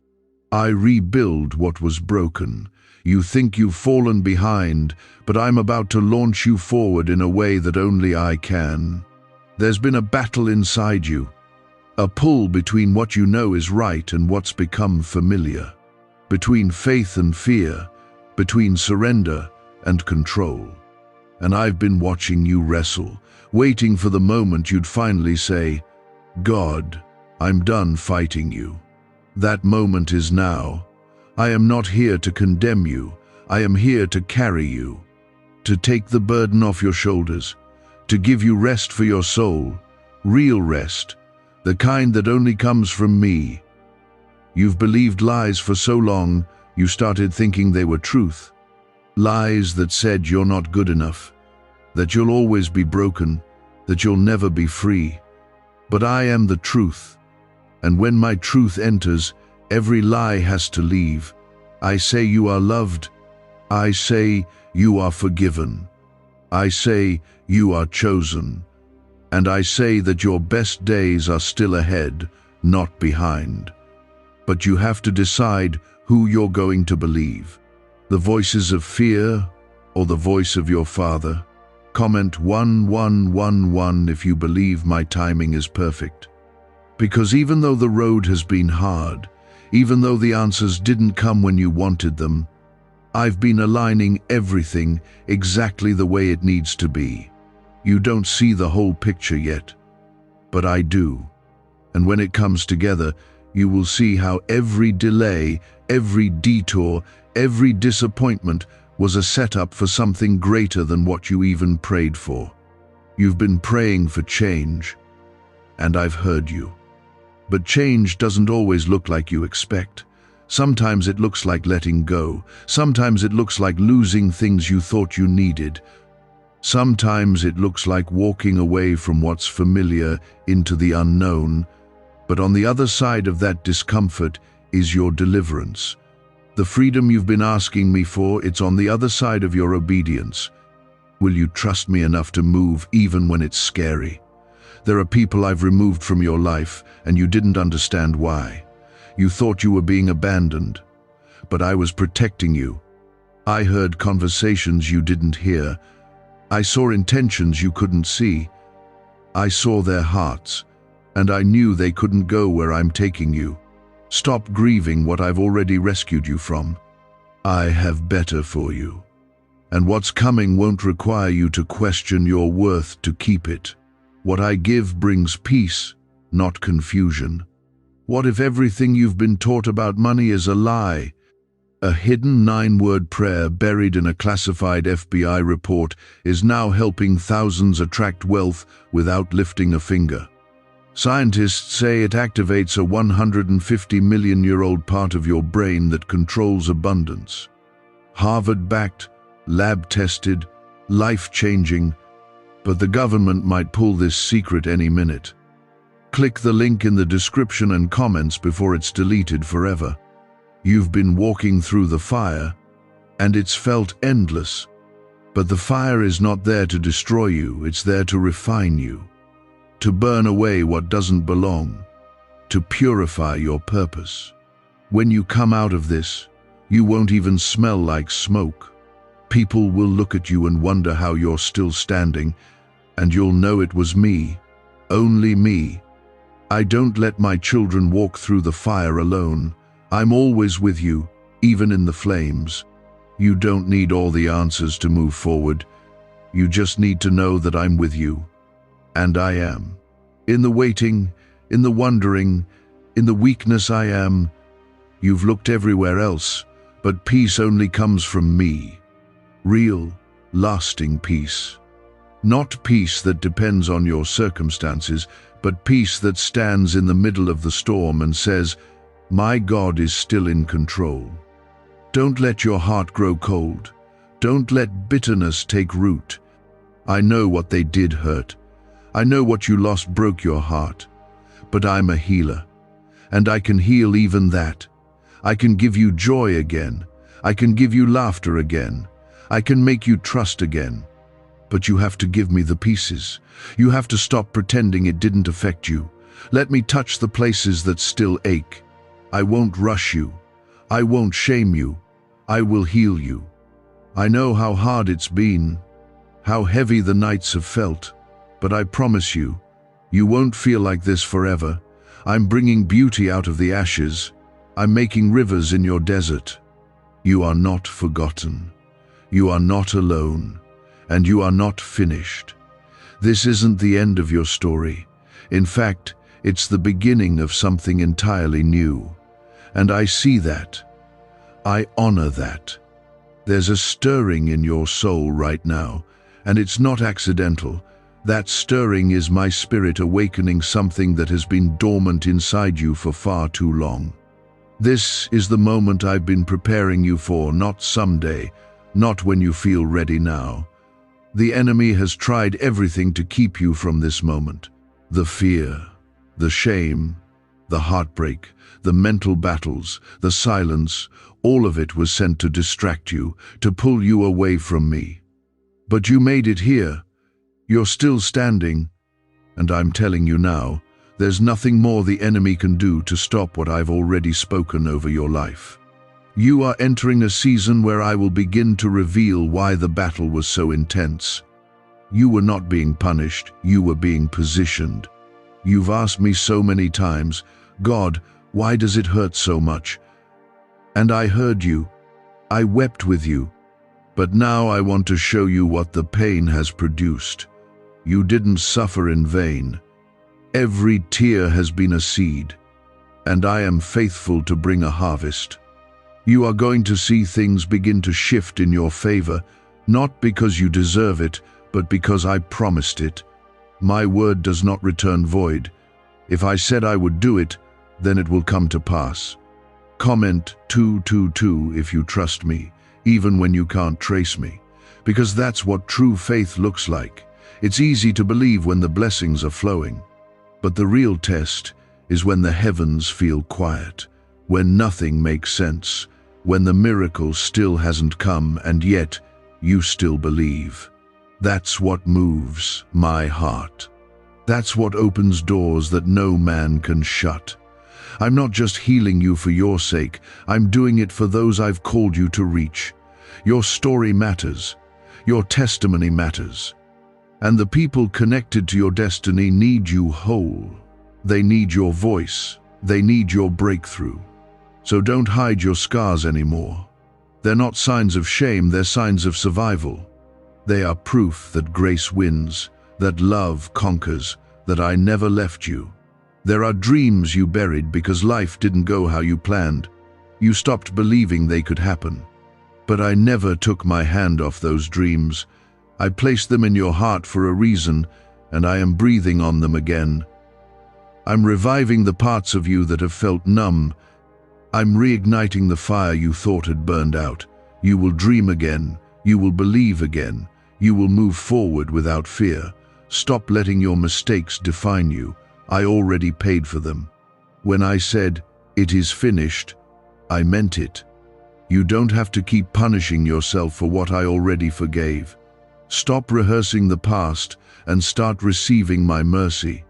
Speaker 1: I rebuild what was broken. You think you've fallen behind, but I'm about to launch you forward in a way that only I can. There's been a battle inside you, a pull between what you know is right and what's become familiar, between faith and fear, between surrender and control. And I've been watching you wrestle, waiting for the moment you'd finally say, God, I'm done fighting you. That moment is now. I am not here to condemn you. I am here to carry you, to take the burden off your shoulders, to give you rest for your soul, real rest, the kind that only comes from me. You've believed lies for so long, you started thinking they were truth. Lies that said you're not good enough, that you'll always be broken, that you'll never be free. But I am the truth, and when my truth enters, every lie has to leave. I say you are loved. I say you are forgiven. I say you are chosen. And I say that your best days are still ahead, not behind. But you have to decide who you're going to believe. The voices of fear or the voice of your Father? Comment 1111 if you believe my timing is perfect. Because even though the road has been hard, even though the answers didn't come when you wanted them, I've been aligning everything exactly the way it needs to be. You don't see the whole picture yet, but I do. And when it comes together, you will see how every delay, every detour, every disappointment was a setup for something greater than what you even prayed for. You've been praying for change, and I've heard you. But change doesn't always look like you expect. Sometimes it looks like letting go. Sometimes it looks like losing things you thought you needed. Sometimes it looks like walking away from what's familiar into the unknown. But on the other side of that discomfort is your deliverance. The freedom you've been asking me for, it's on the other side of your obedience. Will you trust me enough to move even when it's scary? There are people I've removed from your life, and you didn't understand why. You thought you were being abandoned, but I was protecting you. I heard conversations you didn't hear. I saw intentions you couldn't see. I saw their hearts, and I knew they couldn't go where I'm taking you. Stop grieving what I've already rescued you from. I have better for you. And what's coming won't require you to question your worth to keep it. What I give brings peace, not confusion. What if everything you've been taught about money is a lie? A hidden 9-word prayer buried in a classified FBI report is now helping thousands attract wealth without lifting a finger. Scientists say it activates a 150-million-year-old part of your brain that controls abundance. Harvard-backed, lab-tested, life-changing, but the government might pull this secret any minute. Click the link in the description and comments before it's deleted forever. You've been walking through the fire, and it's felt endless. But the fire is not there to destroy you, it's there to refine you, to burn away what doesn't belong, to purify your purpose. When you come out of this, you won't even smell like smoke. People will look at you and wonder how you're still standing, and you'll know it was me, only me. I don't let my children walk through the fire alone. I'm always with you, even in the flames. You don't need all the answers to move forward. You just need to know that I'm with you. And I am. In the waiting, in the wondering, in the weakness I am. You've looked everywhere else, but peace only comes from me. Real, lasting peace. Not peace that depends on your circumstances, but peace that stands in the middle of the storm and says, "My God is still in control." Don't let your heart grow cold. Don't let bitterness take root. I know what they did hurt. I know what you lost broke your heart. But I'm a healer, and I can heal even that. I can give you joy again. I can give you laughter again. I can make you trust again. But you have to give me the pieces. You have to stop pretending it didn't affect you. Let me touch the places that still ache. I won't rush you. I won't shame you. I will heal you. I know how hard it's been, how heavy the nights have felt, but I promise you, you won't feel like this forever. I'm bringing beauty out of the ashes. I'm making rivers in your desert. You are not forgotten. You are not alone, and you are not finished. This isn't the end of your story. In fact, it's the beginning of something entirely new. And I see that. I honor that. There's a stirring in your soul right now, and it's not accidental. That stirring is my spirit awakening something that has been dormant inside you for far too long. This is the moment I've been preparing you for, not someday, not when you feel ready now. The enemy has tried everything to keep you from this moment. The fear, the shame, the heartbreak, the mental battles, the silence, all of it was sent to distract you, to pull you away from me. But you made it here. You're still standing, and I'm telling you now, there's nothing more the enemy can do to stop what I've already spoken over your life. You are entering a season where I will begin to reveal why the battle was so intense. You were not being punished, you were being positioned. You've asked me so many times, "God, why does it hurt so much?" And I heard you. I wept with you. But now I want to show you what the pain has produced. You didn't suffer in vain. Every tear has been a seed, and I am faithful to bring a harvest. You are going to see things begin to shift in your favor, not because you deserve it, but because I promised it. My word does not return void. If I said I would do it, then it will come to pass. Comment 222 if you trust me, even when you can't trace me, because that's what true faith looks like. It's easy to believe when the blessings are flowing, but the real test is when the heavens feel quiet, when nothing makes sense, when the miracle still hasn't come and yet you still believe. That's what moves my heart. That's what opens doors that no man can shut. I'm not just healing you for your sake, I'm doing it for those I've called you to reach. Your story matters. Your testimony matters. And the people connected to your destiny need you whole. They need your voice. They need your breakthrough. So don't hide your scars anymore. They're not signs of shame, they're signs of survival. They are proof that grace wins, that love conquers, that I never left you. There are dreams you buried because life didn't go how you planned. You stopped believing they could happen. But I never took my hand off those dreams. I placed them in your heart for a reason, and I am breathing on them again. I'm reviving the parts of you that have felt numb. I'm reigniting the fire you thought had burned out. You will dream again. You will believe again. You will move forward without fear. Stop letting your mistakes define you. I already paid for them. When I said, "It is finished," I meant it. You don't have to keep punishing yourself for what I already forgave. Stop rehearsing the past and start receiving my mercy.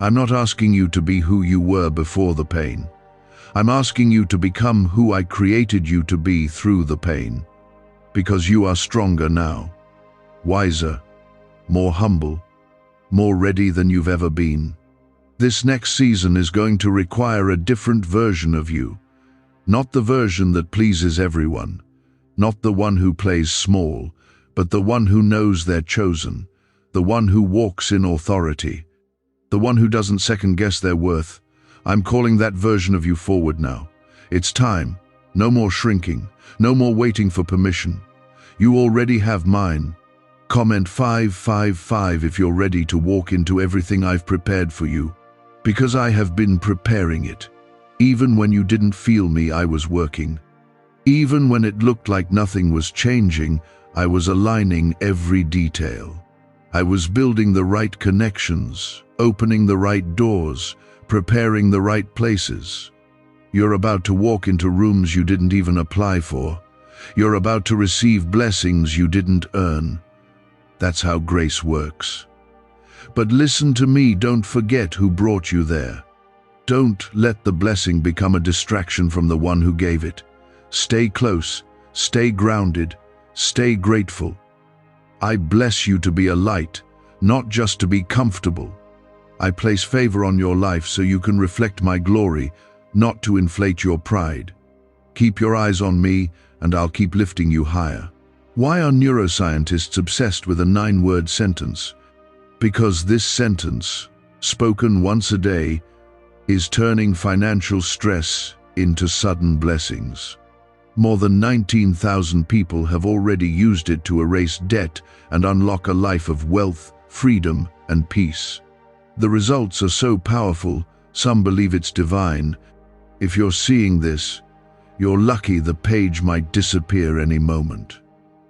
Speaker 1: I'm not asking you to be who you were before the pain. I'm asking you to become who I created you to be through the pain. Because you are stronger now, wiser, more humble, more ready than you've ever been. This next season is going to require a different version of you. Not the version that pleases everyone, not the one who plays small, but the one who knows they're chosen, the one who walks in authority, the one who doesn't second-guess their worth. I'm calling that version of you forward now. It's time. No more shrinking. No more waiting for permission. You already have mine. Comment 555 if you're ready to walk into everything I've prepared for you. Because I have been preparing it. Even when you didn't feel me, I was working. Even when it looked like nothing was changing, I was aligning every detail. I was building the right connections, opening the right doors, preparing the right places. You're about to walk into rooms you didn't even apply for. You're about to receive blessings you didn't earn. That's how grace works. But listen to me, don't forget who brought you there. Don't let the blessing become a distraction from the one who gave it. Stay close, stay grounded, stay grateful. I bless you to be a light, not just to be comfortable. I place favor on your life so you can reflect my glory, not to inflate your pride. Keep your eyes on me, and I'll keep lifting you higher. Why are neuroscientists obsessed with a 9-word sentence? Because this sentence, spoken once a day, is turning financial stress into sudden blessings. More than 19,000 people have already used it to erase debt and unlock a life of wealth, freedom, and peace. The results are so powerful, some believe it's divine. If you're seeing this, you're lucky. The page might disappear any moment.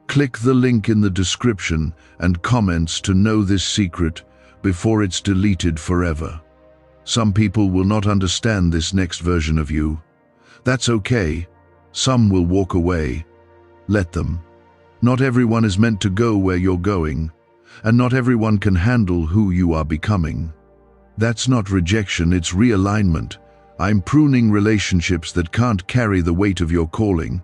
Speaker 1: Click the link in the description and comments to know this secret before it's deleted forever. Some people will not understand this next version of you. That's okay. Some will walk away. Let them. Not everyone is meant to go where you're going, and not everyone can handle who you are becoming. That's not rejection, it's realignment. I'm pruning relationships that can't carry the weight of your calling,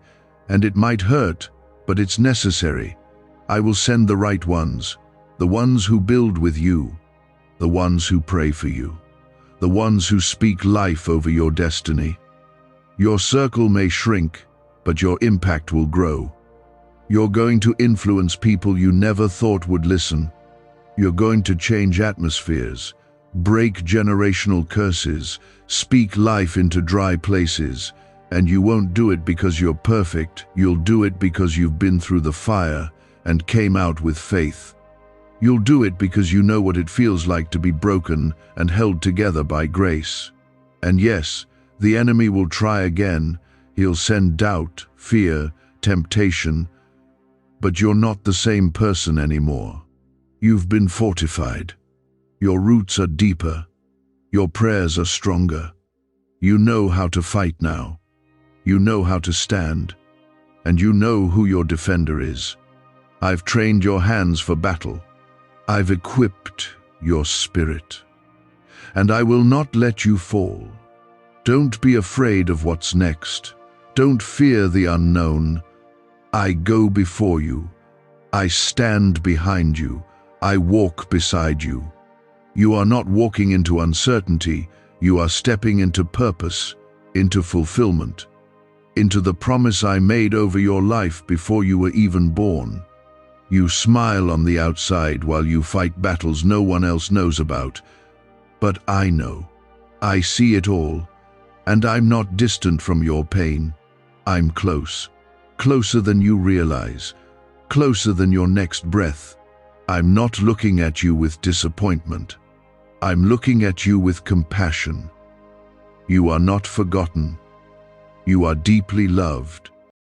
Speaker 1: and it might hurt, but it's necessary. I will send the right ones, the ones who build with you, the ones who pray for you, the ones who speak life over your destiny. Your circle may shrink, but your impact will grow. You're going to influence people you never thought would listen. You're going to change atmospheres, break generational curses, speak life into dry places, and you won't do it because you're perfect. You'll do it because you've been through the fire and came out with faith. You'll do it because you know what it feels like to be broken and held together by grace. And yes, the enemy will try again. He'll send doubt, fear, temptation, but you're not the same person anymore. You've been fortified. Your roots are deeper. Your prayers are stronger. You know how to fight now. You know how to stand. And you know who your defender is. I've trained your hands for battle. I've equipped your spirit. And I will not let you fall. Don't be afraid of what's next. Don't fear the unknown. I go before you. I stand behind you. I walk beside you. You are not walking into uncertainty. You are stepping into purpose, into fulfillment, into the promise I made over your life before you were even born. You smile on the outside while you fight battles no one else knows about. But I know. I see it all. And I'm not distant from your pain. I'm close, closer than you realize, closer than your next breath. I'm not looking at you with disappointment. I'm looking at you with compassion. You are not forgotten. You are deeply loved.